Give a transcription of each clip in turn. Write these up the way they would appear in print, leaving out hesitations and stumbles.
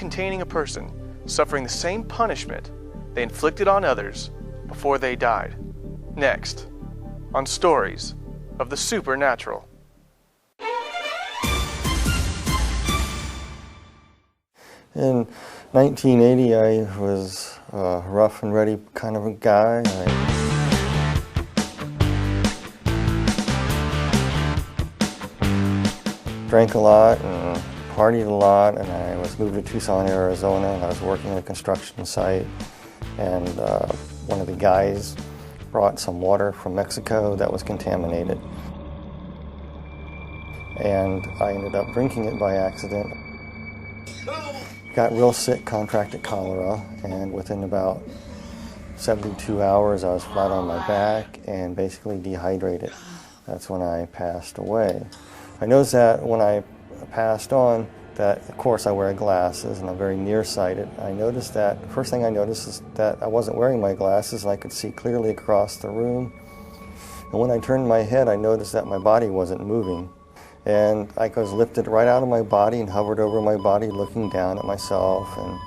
containing a person suffering the same punishment they inflicted on others before they died. Next, on Stories of the Supernatural. In 1980, I was a rough and ready kind of a guy. I drank a lot and partied a lot, and I was moved to Tucson, Arizona, and I was working at a construction site, and one of the guys brought some water from Mexico that was contaminated, and I ended up drinking it by accident. Got real sick, contracted cholera, and within about 72 hours I was flat on my back and basically dehydrated. That's when I passed away. I noticed that when I passed on, that of course I wear glasses and I'm very nearsighted. I noticed that, the first thing I noticed is that I wasn't wearing my glasses and I could see clearly across the room. And when I turned my head, I noticed that my body wasn't moving. And I was lifted right out of my body and hovered over my body, looking down at myself and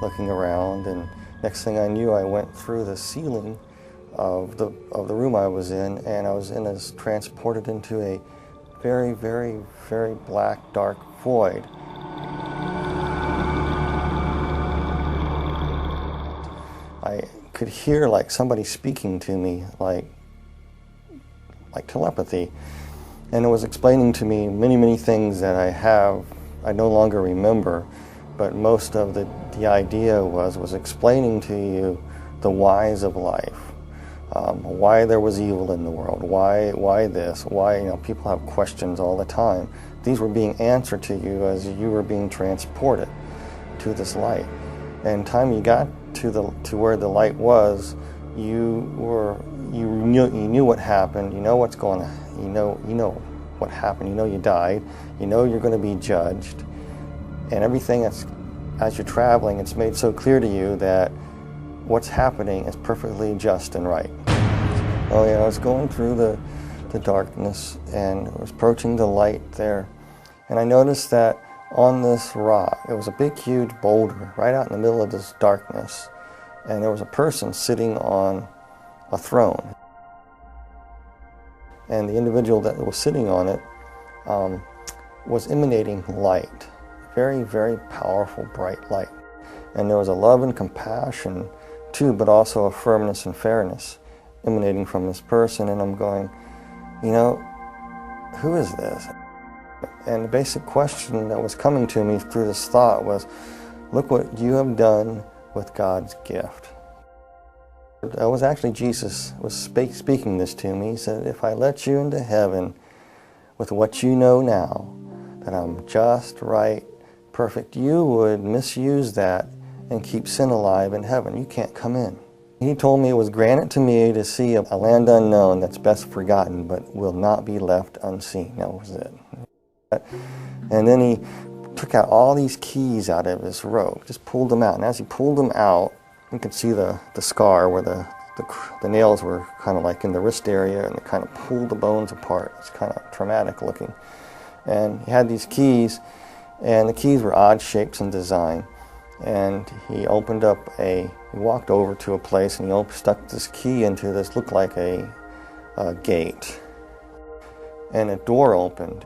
looking around. And next thing I knew, I went through the ceiling of the room I was in, and I was transported into a very, very, very black, dark void. I could hear like somebody speaking to me, like telepathy. And it was explaining to me many, many things that I no longer remember, but most of the idea was explaining to you the whys of life, why there was evil in the world, why this, why, people have questions all the time. These were being answered to you as you were being transported to this light. And time you got to where the light was, you knew what happened. You know what's going on. You know what happened. You know you died. You know you're going to be judged. And everything as you're traveling, it's made so clear to you that what's happening is perfectly just and right. Oh yeah, I was going through the darkness and I was approaching the light there. And I noticed that on this rock, it was a big, huge boulder right out in the middle of this darkness. And there was a person sitting on a throne. And the individual that was sitting on it was emanating light, very, very powerful, bright light. And there was a love and compassion too, but also a firmness and fairness emanating from this person. And I'm going, who is this? And the basic question that was coming to me through this thought was, look what you have done with God's gift. It was actually Jesus was speaking this to me. He said, if I let you into heaven with what you know now, that I'm just, right, perfect, you would misuse that and keep sin alive in heaven. You can't come in. He told me it was granted to me to see a land unknown that's best forgotten, but will not be left unseen. That was it. And then he took out all these keys out of his robe, just pulled them out. And as he pulled them out, you could see the scar where the nails were kind of like in the wrist area, and it kind of pulled the bones apart. It's kind of traumatic looking. And he had these keys, and the keys were odd shapes and design. And he walked over to a place, and he stuck this key into this, looked like a gate. And a door opened.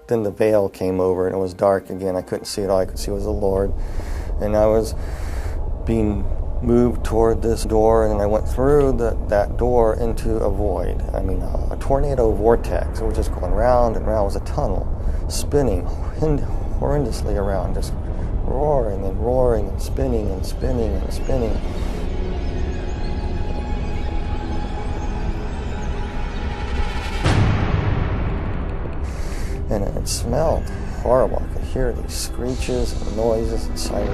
Then the veil came over, and it was dark again. I couldn't see it. All I could see was the Lord. And I was being moved toward this door, and I went through that door into a void. I mean, a tornado vortex. It was just going round and round. It was a tunnel, spinning horrendously around, just roaring and roaring and spinning and spinning and spinning. And it smelled horrible. I could hear these screeches and noises and sirens.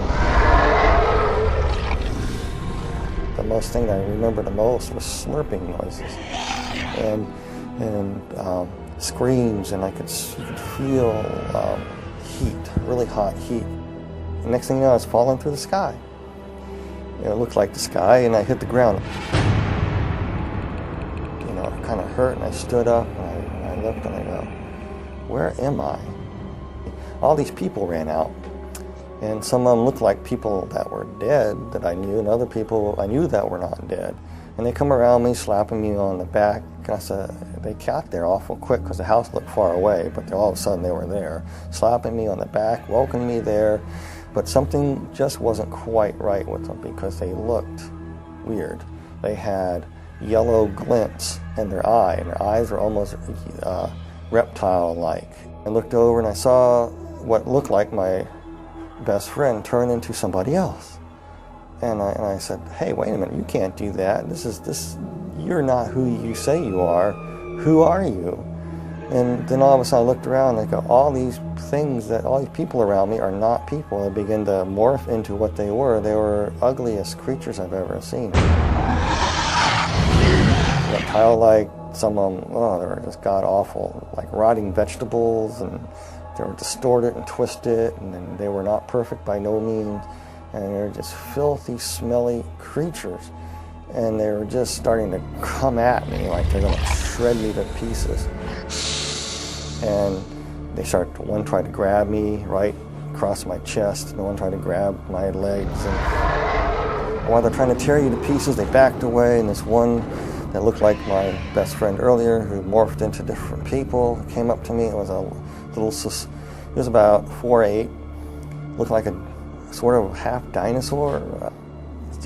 The most thing I remember the most was slurping noises and screams, and you could feel heat, really hot heat. The next thing you know, I was falling through the sky. It looked like the sky, and I hit the ground. It kind of hurt, and I stood up, and I looked, and I go, where am I? All these people ran out, And some of them looked like people that were dead that I knew, and other people I knew that were not dead. And they come around me, slapping me on the back. I said, they got there awful quick because the house looked far away, but all of a sudden they were there, slapping me on the back, welcoming me there. But something just wasn't quite right with them because they looked weird. They had yellow glints in their eye, and their eyes were almost reptile-like. I looked over and I saw what looked like my best friend turn into somebody else. And I said, hey, wait a minute, you can't do that. You're not who you say you are. Who are you? And then all of a sudden I looked around and I go, all these people around me are not people. They begin to morph into what they were. They were ugliest creatures I've ever seen. Reptile-like, some of them, they were just god-awful, like rotting vegetables, and they were distorted and twisted, and then they were not perfect by no means. And they were just filthy, smelly creatures. And they were just starting to come at me like they're going to shred me to pieces. And one tried to grab me right across my chest, and one tried to grab my legs. And while they're trying to tear you to pieces, they backed away, and this one that looked like my best friend earlier, who morphed into different people, came up to me. It was he was about 4'8", looked like a sort of half dinosaur,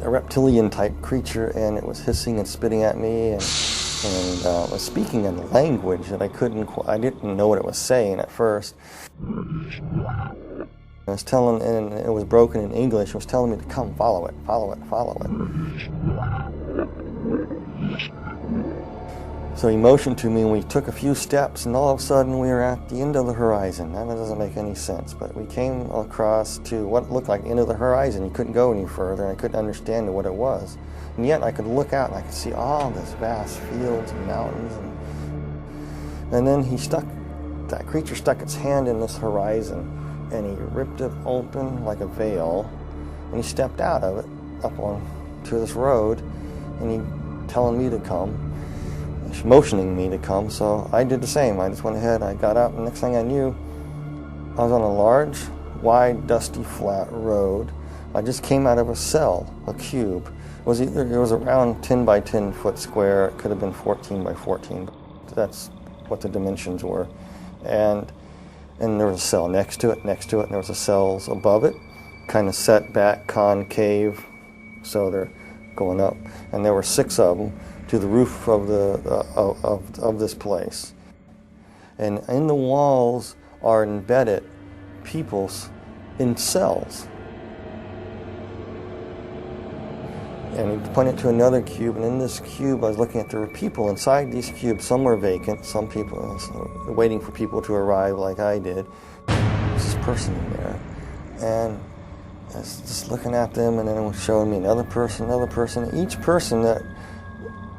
a reptilian type creature, and it was hissing and spitting at me and was speaking in a language that I didn't know what it was saying at first. It was telling, and it was broken in English. It was telling me to come, follow it, follow it, follow it. So he motioned to me, and we took a few steps, and all of a sudden we were at the end of the horizon. Now, that doesn't make any sense, but we came across to what looked like the end of the horizon. You couldn't go any further, and I couldn't understand what it was. And yet I could look out, and I could see all this vast fields and mountains. And then that creature stuck its hand in this horizon, and he ripped it open like a veil, and he stepped out of it up onto this road, and he telling me to come, motioning me to come. So I did the same. I just went ahead, I got out, and the next thing I knew, I was on a large, wide, dusty, flat road. I just came out of a cell, a cube. It was around 10 by 10 foot square. It could have been 14 by 14. That's what the dimensions were. And there was a cell next to it, and there was a cells above it, kind of set back, concave, so they're going up. And there were 6 of them to the roof of this place. And in the walls are embedded peoples in cells. And he pointed to another cube, and in this cube I was looking at, there were people inside these cubes. Some were vacant, some people waiting for people to arrive like I did. There's this person in there, and I was just looking at them, and then it was showing me another person. Each person that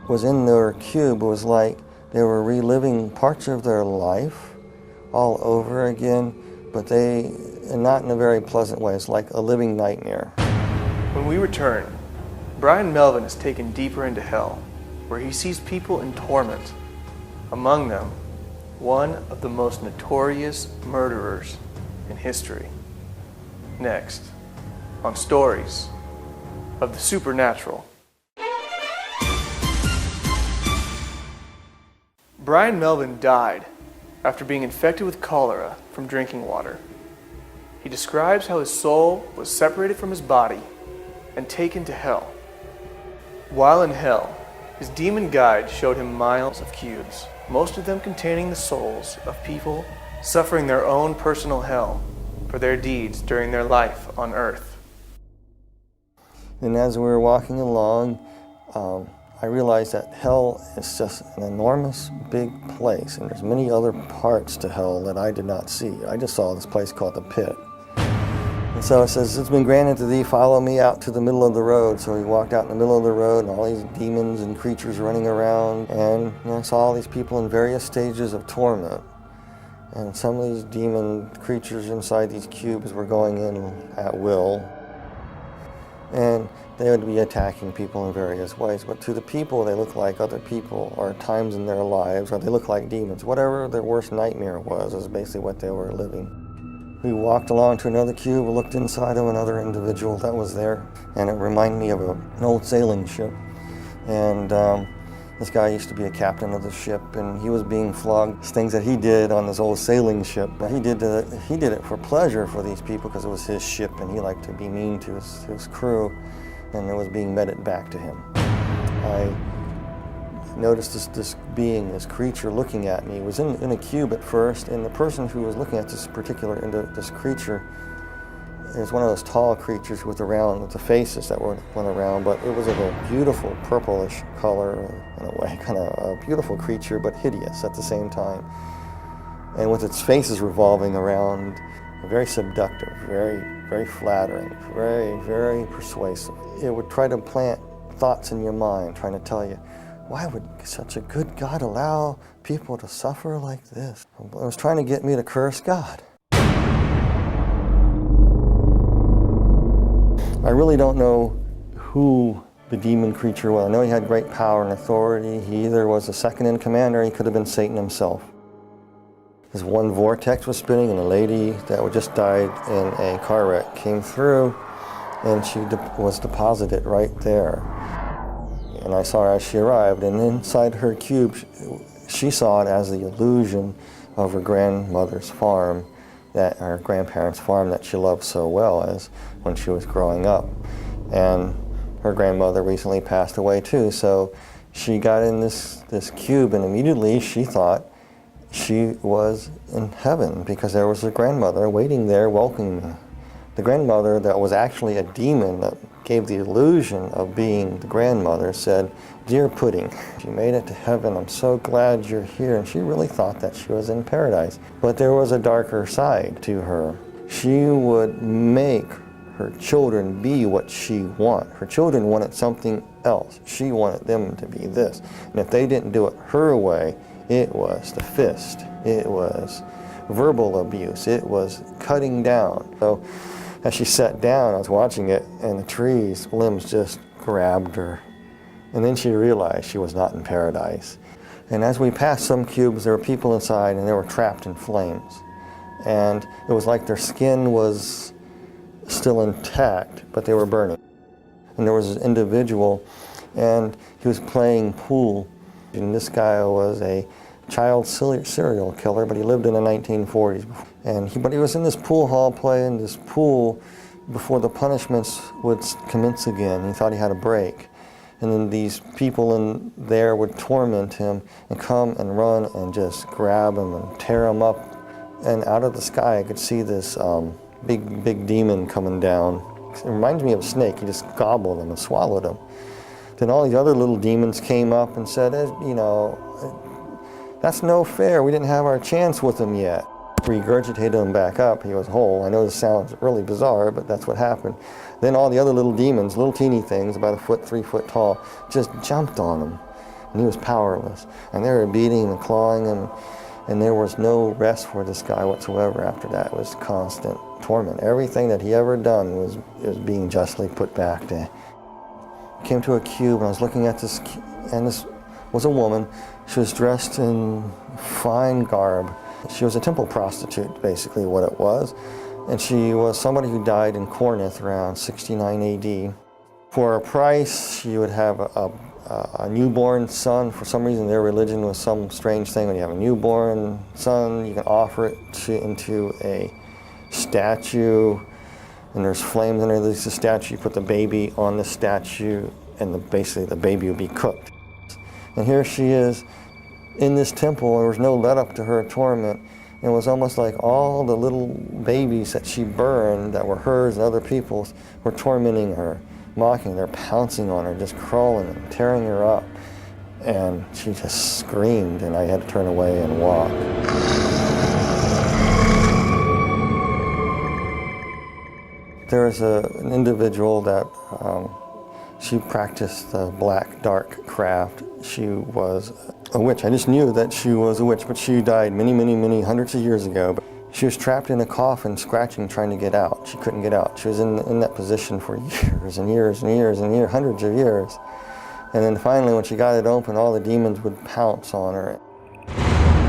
was in their cube was like they were reliving parts of their life all over again, but not in a very pleasant way. It's like a living nightmare. When we return, Brian Melvin is taken deeper into hell, where he sees people in torment. Among them, one of the most notorious murderers in history. Next, on Stories of the Supernatural. Brian Melvin died after being infected with cholera from drinking water. He describes how his soul was separated from his body and taken to hell. While in hell, his demon guide showed him miles of cubes, most of them containing the souls of people suffering their own personal hell for their deeds during their life on earth. And as we were walking along, I realized that hell is just an enormous big place, and there's many other parts to hell that I did not see. I just saw this place called the pit. And so it says, it's been granted to thee, follow me out to the middle of the road. So he walked out in the middle of the road, and all these demons and creatures running around, and I saw all these people in various stages of torment. And some of these demon creatures inside these cubes were going in at will. And they would be attacking people in various ways. But to the people, they look like other people, or times in their lives, or they look like demons. Whatever their worst nightmare was basically what they were living. We walked along to another cube, looked inside of another individual that was there, and it reminded me of an old sailing ship. And this guy used to be a captain of the ship, and he was being flogged. Things that he did on this old sailing ship, he did it for pleasure for these people because it was his ship, and he liked to be mean to his crew, and it was being meted back to him. I noticed this being, this creature looking at me. It was in a cube at first, and the person who was looking at this creature is one of those tall creatures with the faces that went around, but it was of a beautiful purplish color in a way, kind of a beautiful creature, but hideous at the same time. And with its faces revolving around, very seductive, very, very flattering, very, very persuasive. It would try to plant thoughts in your mind, trying to tell you, why would such a good God allow people to suffer like this? It was trying to get me to curse God. I really don't know who the demon creature was. I know he had great power and authority. He either was the second in command or he could have been Satan himself. This one vortex was spinning, and a lady that had just died in a car wreck came through, and she was deposited right there. And I saw her as she arrived, and inside her cube, she saw it as the illusion of her grandmother's farm, her grandparents' farm that she loved so well as when she was growing up. And her grandmother recently passed away too, so she got in this cube, and immediately she thought she was in heaven because there was her grandmother waiting there welcoming me. The grandmother that was actually a demon that gave the illusion of being the grandmother said, "Dear Pudding, you made it to heaven. I'm so glad you're here." And she really thought that she was in paradise. But there was a darker side to her. She would make her children be what she wanted. Her children wanted something else. She wanted them to be this. And if they didn't do it her way, it was the fist. It was verbal abuse. It was cutting down. So as she sat down, I was watching it, and the tree's limbs just grabbed her. And then she realized she was not in paradise. And as we passed some cubes, there were people inside, and they were trapped in flames. And it was like their skin was still intact, but they were burning. And there was an individual, and he was playing pool. And this guy was a child serial killer, but he lived in the 1940s. But he was in this pool hall playing this pool before the punishments would commence again. He thought he had a break. And then these people in there would torment him and come and run and just grab him and tear him up. And out of the sky I could see this big demon coming down. It reminds me of a snake. He just gobbled him and swallowed him. Then all these other little demons came up and said, that's no fair. We didn't have our chance with him yet. Regurgitated him back up. He was whole. I know this sounds really bizarre, but that's what happened. Then all the other little demons, little teeny things, about 3 foot tall, just jumped on him. And he was powerless. And they were beating him and clawing him. And there was no rest for this guy whatsoever after that. It was constant torment. Everything that he ever done was being justly put back to him. I came to a cube, and I was looking at this, and this was a woman. She was dressed in fine garb. She was a temple prostitute, basically what it was. And she was somebody who died in Corinth around 69 AD. For a price, she would have a newborn son. For some reason, their religion was some strange thing. When you have a newborn son, you can offer it into a statue, and there's flames underneath the statue. You put the baby on the statue, and basically the baby would be cooked. And here she is in this temple. There was no let up to her torment. It was almost like all the little babies that she burned that were hers and other people's were tormenting her, mocking her, pouncing on her, just crawling and tearing her up. And she just screamed, and I had to turn away and walk. There was an individual that she practiced the black dark craft. She was a witch. I just knew that she was a witch, but she died many hundreds of years ago. But she was trapped in a coffin, scratching, trying to get out. She couldn't get out. She was in that position for years and years and years and years, hundreds of years. And then finally, when she got it open, all the demons would pounce on her.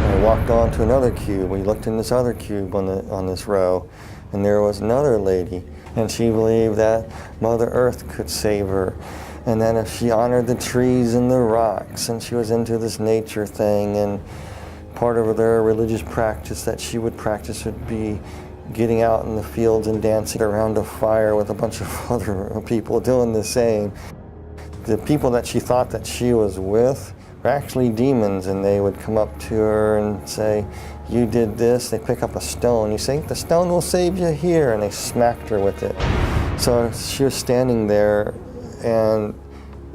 And I walked on to another cube. We looked in this other cube on this row, and there was another lady, and she believed that Mother Earth could save her, and that if she honored the trees and the rocks, and she was into this nature thing, and part of their religious practice that she would practice would be getting out in the fields and dancing around a fire with a bunch of other people doing the same. The people that she thought that she was with were actually demons, and they would come up to her and say, "You did this." They pick up a stone. You say, "The stone will save you here," and they smacked her with it. So she was standing there, and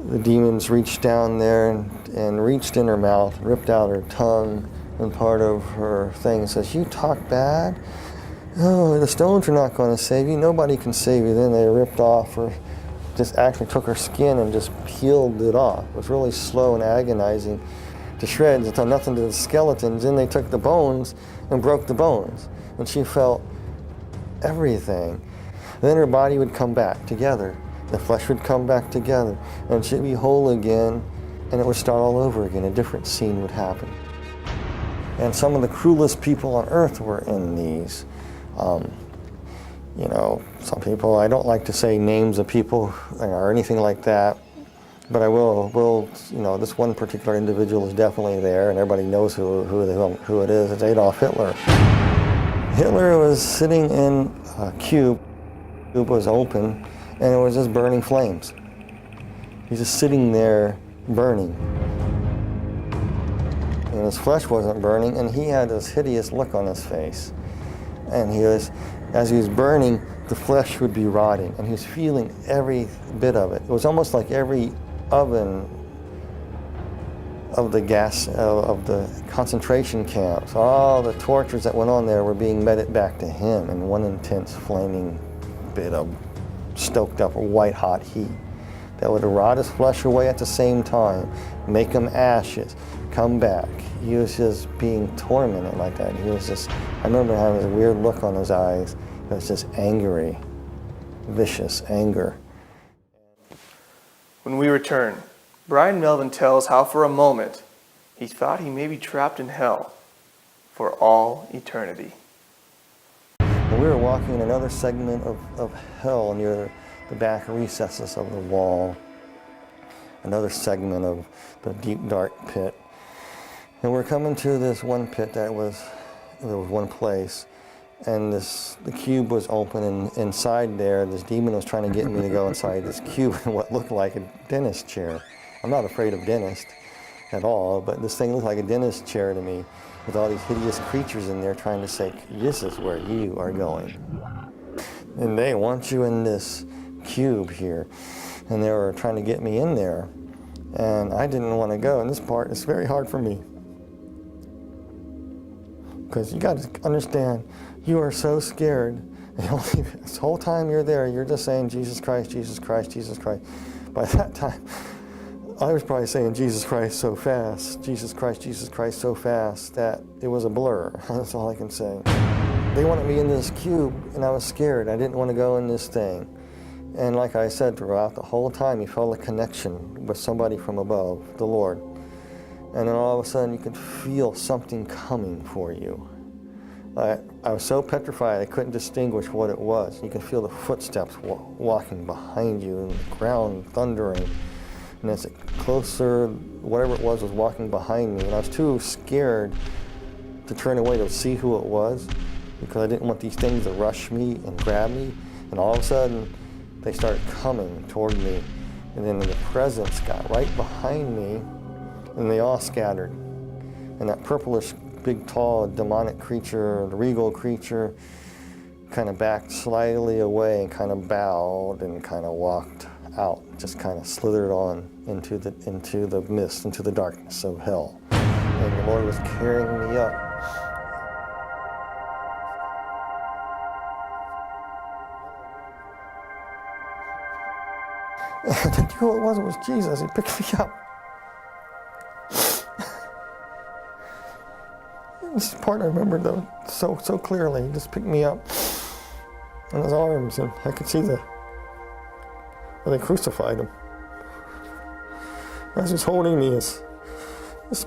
the demons reached down there and reached in her mouth, ripped out her tongue and part of her thing, and says, "You talk bad? Oh, the stones are not going to save you. Nobody can save you." Then they ripped off her, just actually took her skin and just peeled it off. It was really slow and agonizing to shreds. It done nothing to the skeletons. Then they took the bones and broke the bones. And she felt everything. Then her body would come back together. The flesh would come back together. And she'd be whole again. And it would start all over again. A different scene would happen. And some of the cruelest people on earth were in these. You know, some people, I don't like to say names of people or anything like that, but I will, you know, this one particular individual is definitely there, and everybody knows who it is. It's Adolf Hitler. Hitler was sitting in a cube. The cube was open, and it was just burning flames. He's just sitting there burning. And his flesh wasn't burning, and he had this hideous look on his face. And as he was burning, the flesh would be rotting, and he was feeling every bit of it. It was almost like every oven of the gas, of the concentration camps, all the tortures that went on there were being meted back to him in one intense flaming bit of stoked up white hot heat that would rot his flesh away at the same time, make him ashes, come back. He was just being tormented like that. He was just, I remember having this weird look on his eyes. It was just angry, vicious anger. When we return, Brian Melvin tells how for a moment he thought he may be trapped in hell for all eternity. And we were walking in another segment of hell near the back recesses of the wall, another segment of the deep dark pit. And we're coming to this one pit there was one place, and the cube was open, and inside there, this demon was trying to get me to go inside this cube in what looked like a dentist chair. I'm not afraid of dentists at all, but this thing looked like a dentist chair to me, with all these hideous creatures in there trying to say, "This is where you are going. And they want you in this cube here." And they were trying to get me in there, and I didn't want to go. And this part is very hard for me, because you got to understand, you are so scared. This whole time you're there, you're just saying, "Jesus Christ, Jesus Christ, Jesus Christ." By that time, I was probably saying "Jesus Christ" so fast, Jesus Christ so fast, that it was a blur. That's all I can say. They wanted me in this cube, and I was scared. I didn't want to go in this thing. And like I said, throughout the whole time, you felt a connection with somebody from above, the Lord. And then all of a sudden, you could feel something coming for you. I was so petrified, I couldn't distinguish what it was. You could feel the footsteps walking behind you, and the ground thundering. And as it closer, whatever it was walking behind me. And I was too scared to turn away to see who it was, because I didn't want these things to rush me and grab me. And all of a sudden, they started coming toward me. And then the presence got right behind me, and they all scattered. And that purplish, big, tall, demonic creature, the regal creature, kind of backed slightly away and kind of bowed and kind of walked out, just kind of slithered on into the mist, into the darkness of hell. And the Lord was carrying me up. And I knew who it was. It was Jesus. He picked me up. This part I remember though so clearly. He just picked me up in his arms, and I could see where they crucified him. As he's holding me, his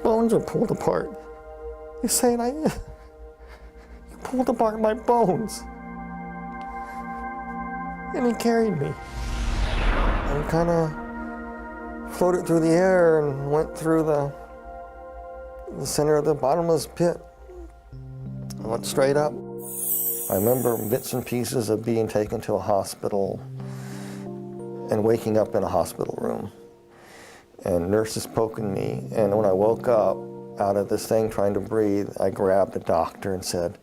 bones are pulled apart. He's saying, you pulled apart my bones. And he carried me. And kind of floated through the air and went through the center of the bottomless pit. I went straight up. I remember bits and pieces of being taken to a hospital and waking up in a hospital room. And nurses poking me. And when I woke up out of this thing trying to breathe, I grabbed the doctor and said,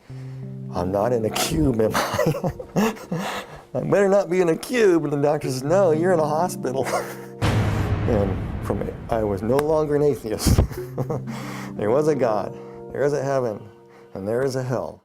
I'm not in a cube, am I? I better not be in a cube. And the doctor says, no, you're in a hospital. And from it, I was no longer an atheist. There was a God, there is a heaven, and there is a hell.